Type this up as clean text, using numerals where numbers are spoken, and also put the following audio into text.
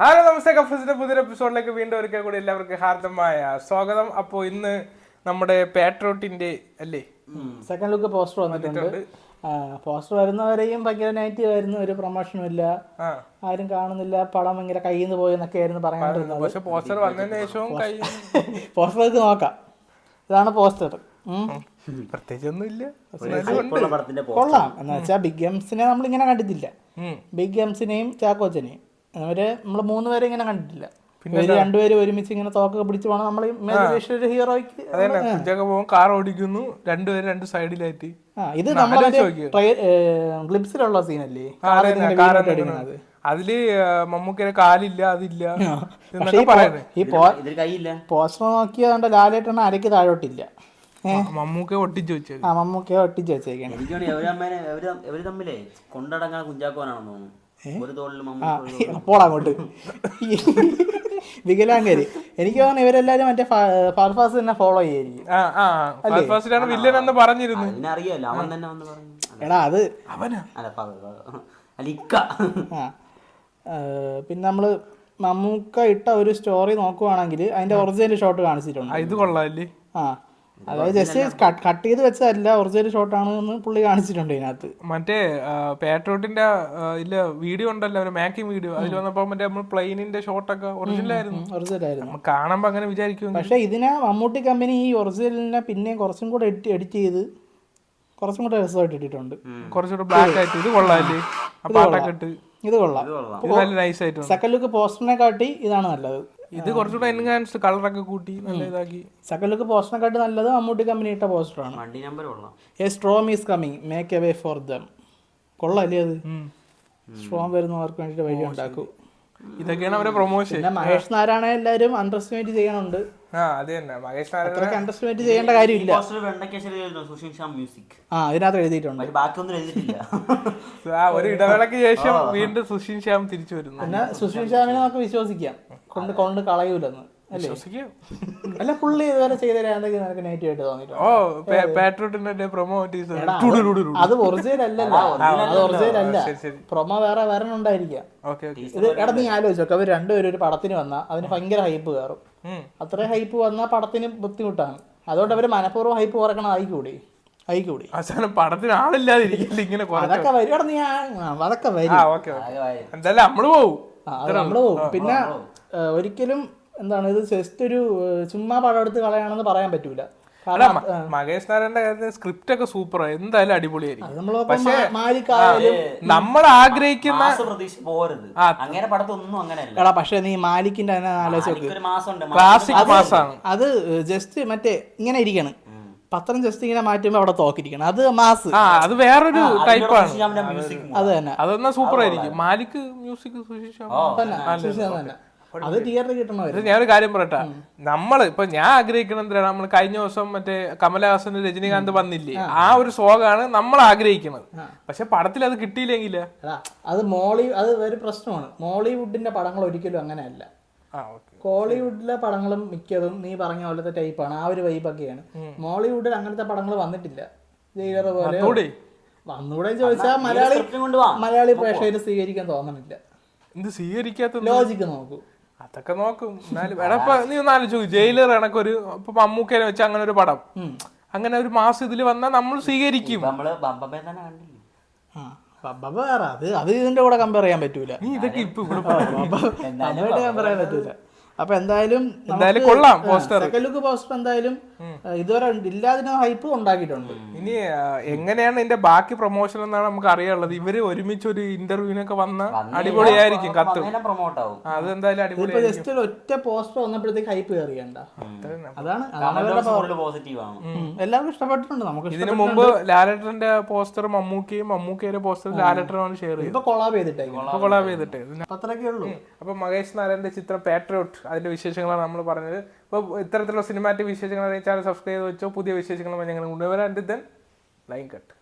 Hello നമസ്തേ, കഫസിന്റെ പുതിയൊരു എപ്പിസോഡിലേക്ക് വീണ്ടും ഒരിക്കൽ കൂടി എല്ലാവർക്കും ഹാർദമായ സ്വാഗതം. അപ്പോൾ ഇന്ന് നമ്മുടെ പാട്രിയോട്ടിന്റെ അല്ലേ സെക്കൻഡ് ലുക്ക് പോസ്റ്റർ വന്നിട്ടുണ്ട്. പോസ്റ്റർ വരുന്നവരെയും ഭയങ്കര നെഗറ്റീവ് ആയിരുന്നു, ഒരു പ്രൊമോഷനും ഇല്ല, ആരും കാണുന്നില്ല, പടം ഭയങ്കര കയ്യിൽ നിന്ന് പോയെന്നൊക്കെ ആയിരുന്നു പറയാണ്ടിരുന്നത്. പക്ഷെ പോസ്റ്റർ വന്നതിന് ശേഷവും പോസ്റ്റർ വെച്ച് നോക്കാം. ഇതാണ് പോസ്റ്റർ. പ്രത്യേകിച്ചൊന്നും ഇല്ല, കൊള്ളാം. എന്ന് വെച്ചാൽ ബിഗ് ഗെയിംസിനെ നമ്മളിങ്ങനെ കണ്ടിട്ടില്ല. ബിഗ് ഗെയിംസിനെയും ചാക്കോച്ചനെയും അവര് നമ്മള് മൂന്നുപേരെ ഇങ്ങനെ കണ്ടിട്ടില്ല. രണ്ടുപേരും ഒരുമിച്ച് ഇങ്ങനെ തോക്കൊക്കെ പിടിച്ചു പോകണം. നമ്മൾ ഹീറോയ്ക്ക് കാർ ഓടിക്കുന്നു, രണ്ടുപേരും രണ്ട് സൈഡിലായിട്ട്. ഇത് നമ്മുടെ ഗ്ലിപ്സിലുള്ള സീനല്ലേ, അതില് മമ്മൂക്കിയുടെ കാലില്ല, അതില്ല. ഈ പോസ്റ്റർ നോക്കിയാണ്ട് ലാലേട്ടണ അരക്ക് താഴോട്ടില്ല, മമ്മൂക്കെ ഒട്ടിച്ചു വെച്ചത്. മമ്മൂക്കെ ഒട്ടിച്ചു വെച്ചേക്കാണ്. അപ്പോൾ അങ്ങോട്ട് വികലാംഗര് എനിക്ക് തോന്നുന്നു ഇവരെല്ലാരും മറ്റേ ഫാൽഫാസ് തന്നെ ഫോളോ ചെയ്യായിരിക്കും. എടാ അത് പിന്നെ നമ്മള് മമ്മൂക്ക ഇട്ട ഒരു സ്റ്റോറി നോക്കുവാണെങ്കിൽ അതിന്റെ ഒറിജിനൽ ഷോട്ട് കാണിച്ചിട്ടുണ്ട്. ഇത് കൊള്ളാല്ലേ? അതായത് ജസ്റ്റ് കട്ട് ചെയ്ത് വെച്ചതല്ല, ഒറിജിനൽ ഷോട്ടാണ് പുള്ളി കാണിച്ചിട്ടുണ്ട് ഇതിനകത്ത്. മറ്റേ പാട്രിയോട്ടിന്റെ ഇല്ല വീഡിയോ ഉണ്ടല്ലോ, ഒരു മേക്കിംഗ് വീഡിയോ, അതിൽ വന്നപ്പോ മറ്റേ നമ്മൾ പ്ലെയിനിന്റെ ഷോട്ടൊക്കെ ഒറിജിനലായിരുന്നു. കാണുമ്പോ അങ്ങനെ വിചാരിക്കും. പക്ഷെ ഇതിനെ മമ്മൂട്ടി കമ്പനി ഈ ഒറിജിനലിനെ പിന്നെയും കുറച്ചും കൂടെ എഡിറ്റ് ചെയ്ത് കുറച്ചും കൂടെ രസമായിട്ട് ഇട്ടിട്ടുണ്ട്. കുറച്ചുകൂടെ ബ്ലാക്ക് ആയിട്ട്. ഇത് കൊള്ളാല്ലേ? ഇത് കൊള്ളാം. സെക്കൻഡ് ലുക്ക് പോസ്റ്ററിനെ കാട്ടി ഇതാണ് നല്ലത്. ഇത് കുറച്ചുകൂടെ എൻഹാൻസ്ഡ് കളറൊക്കെ കൂട്ടി നല്ല ഇതാക്കി. സെക്കൻഡ് ലുക്ക് പോസ്റ്ററിനെ കാട്ടി നല്ലത് മമ്മൂട്ടി കമ്പനി ഇട്ട പോസ്റ്ററാണ്. A storm is coming, make a way for them. കൊള്ളാല്ലേ? അത് സ്ട്രോം വരുന്നവർക്ക് വേണ്ടിട്ട് വഴി ഉണ്ടാക്കൂ. ഇതൊക്കെയാണ് അവരെ പ്രൊമോഷൻ. പിന്നെ മഹേഷ് നാരായണ എല്ലാരും അണ്ടർസ്റ്റിമേറ്റ് ചെയ്യണുണ്ട്. അണ്ടർസ്റ്റിമേറ്റ് ചെയ്യേണ്ട കാര്യമില്ല. അതിനകത്ത് എഴുതിയിട്ടുണ്ട്. ഒരു ഇടവേളയ്ക്ക് ശേഷം വീണ്ടും സുഷിൻ ശ്യാം തിരിച്ചു വരുന്നു. പിന്നെ സുഷിൻ ശ്യാമിനെ നമുക്ക് വിശ്വസിക്കാം, കൊണ്ട് കളയൂലെന്ന്. അല്ല പുള്ളി ഇതുവരെ ചെയ്തതിന് നെഗറ്റീവ് ആയിട്ട് തോന്നിയിട്ടുണ്ട്. അത് ഒറിജിനൽ അല്ലല്ലോ, അത് ഒറിജിനൽ അല്ല. പ്രൊമോ വേറെ വരണുണ്ടായിരിക്കാം. ഇത് എടാ നീ ആലോചിച്ചോക്കെ, അവർ രണ്ടുപേരും ഒരു പടത്തിന് വന്നാൽ അതിന് ഭയങ്കര ഹൈപ്പ് കയറും. അത്രയും ഹൈപ്പ് വന്നാൽ പടത്തിന് ബുദ്ധിമുട്ടാണ്. അതുകൊണ്ട് അവര് മനഃപൂർവ്വം ഹൈപ്പ് കുറക്കണം. ആയിക്കൂടി പടത്തിന് ആളില്ലാതിരിക്കില്ല, ഇങ്ങനെ അതൊക്കെ വരും. നീ അതൊക്കെ വരും, നമ്മള് പോവും. നമ്മള് പോവും. പിന്നെ ഒരിക്കലും എന്താണ് ഇത് ജസ്റ്റ് ഒരു ചുമ്മാ പടം എടുത്ത് കളയാണെന്ന് പറയാൻ പറ്റൂല. മഹേഷ് നാരായണന്റെ കാര്യത്തിൽ സ്ക്രിപ്റ്റ് ഒക്കെ സൂപ്പർ, എന്തായാലും അടിപൊളിയായിരിക്കും. പക്ഷേ നമ്മൾ ആഗ്രഹിക്കുന്ന എടാ, പക്ഷെ നീ മാലിക്കിന്റെ ക്ലാസിക് മാസാണ്. അത് ജസ്റ്റ് മറ്റേ ഇങ്ങനെ ഇരിക്കണം, പത്രം ജസ്റ്റ് ഇങ്ങനെ മാറ്റുമ്പോ അവിടെ തോക്കിരിക്കണം. അത് മാസ്, അത് വേറൊരു ടൈപ്പാണ്. അത് തന്നെ, അതൊന്നാ സൂപ്പർ ആയിരിക്കും. മാലിക് മ്യൂസിക് തന്നെ അത് തിയേറ്ററിൽ കിട്ടണമായിരുന്നു. ഞാനൊരു കാര്യം പറയട്ടെ, നമ്മള് ഇപ്പൊ ഞാൻ ആഗ്രഹിക്കണം എന്തിനാണ്, നമ്മൾ കഴിഞ്ഞ ദിവസം മറ്റേ കമലഹാസന് രജനീകാന്ത് വന്നില്ലേ, ആ ഒരു സോങ്ങാണ് നമ്മൾ ആഗ്രഹിക്കുന്നത്. പക്ഷെ പടത്തിൽ അത് കിട്ടിയില്ലെങ്കില് അത് അത് ഒരു പ്രശ്നമാണ്. മോളിവുഡിന്റെ പടങ്ങൾ ഒരിക്കലും അങ്ങനെയല്ല. കോളിവുഡിലെ പടങ്ങളും മിക്കതും നീ പറഞ്ഞ പോലത്തെ ടൈപ്പാണ്, ആ ഒരു വൈബൊക്കെയാണ്. മോളിവുഡിൽ അങ്ങനത്തെ പടങ്ങൾ വന്നിട്ടില്ല. ജയിലർ പോലെ വന്നൂടെ ചോദിച്ചാൽ മലയാളി പ്രേക്ഷകര് സ്വീകരിക്കാൻ തോന്നണില്ല. എന്ത് സ്വീകരിക്കാത്ത ലോജിക്ക് നോക്കൂ, അതൊക്കെ നോക്കും. നീ ഒന്ന് ആലോചിച്ചു, ജയിലർ കണക്കൊരു ഇപ്പൊ മമ്മൂക്കേനെ വെച്ച് അങ്ങനെ ഒരു പടം, അങ്ങനെ ഒരു മാസം ഇതിൽ വന്നാൽ നമ്മൾ സ്വീകരിക്കും. അത് ഇതിന്റെ കൂടെ കമ്പയർ ചെയ്യാൻ പറ്റൂല. നീ ഇതൊക്കെ ഇപ്പൊ കമ്പയർ ചെയ്യാൻ പറ്റൂല. അപ്പൊ എന്തായാലും കൊള്ളാം പോസ്റ്റർ. സെക്കൻഡ് ലുക്ക് പോസ്റ്റർ എന്തായാലും ഇതുവരെ ഇല്ലാതിന് ഹൈപ്പ് ഉണ്ടാക്കിയിട്ടുണ്ട്. ഇനി എങ്ങനെയാണ് ഇതിന്റെ ബാക്കി പ്രൊമോഷൻ എന്നാണ് നമുക്ക് അറിയാനുള്ളത്. ഇവര് ഒരുമിച്ച് ഒരു ഇന്റർവ്യൂവിനൊക്കെ വന്ന അടിപൊളിയായിരിക്കും, കത്ത് അതെന്തായാലും അടിപൊളി. ജസ്റ്റ് ഒറ്റ പോസ്റ്റർ വന്നപ്പോഴത്തേക്ക് ഹൈപ്പ് കയറിയണ്ട. അതാണ് എല്ലാവർക്കും ഇഷ്ടപ്പെട്ടിട്ടുണ്ട്. നമുക്ക് ഇതിനു മുമ്പ് ലാലേട്ടന്റെ പോസ്റ്റർ മമ്മൂക്കയുടെ പോസ്റ്റർ ലാലേട്ടനാണ് ഷെയർ ചെയ്തത്. കൊളാബ് ചെയ്തിട്ടേ അത്രയൊക്കെ ഉള്ളൂ. അപ്പൊ മഹേഷ് നാരായണന്റെ ചിത്രം പാട്രിയോട്ട്, അതിന്റെ വിശേഷങ്ങളാണ് നമ്മൾ പറഞ്ഞത്. അപ്പോൾ ഇത്തരത്തിലുള്ള സിനിമാറ്റിക് വിശേഷങ്ങൾ അറിയിച്ചാൽ സബ്സ്ക്രൈബ് ചെയ്ത് വെച്ചോ. പുതിയ വിശേഷങ്ങളുമായി ഞങ്ങൾ കൊണ്ടുവരാൻ. Line cut.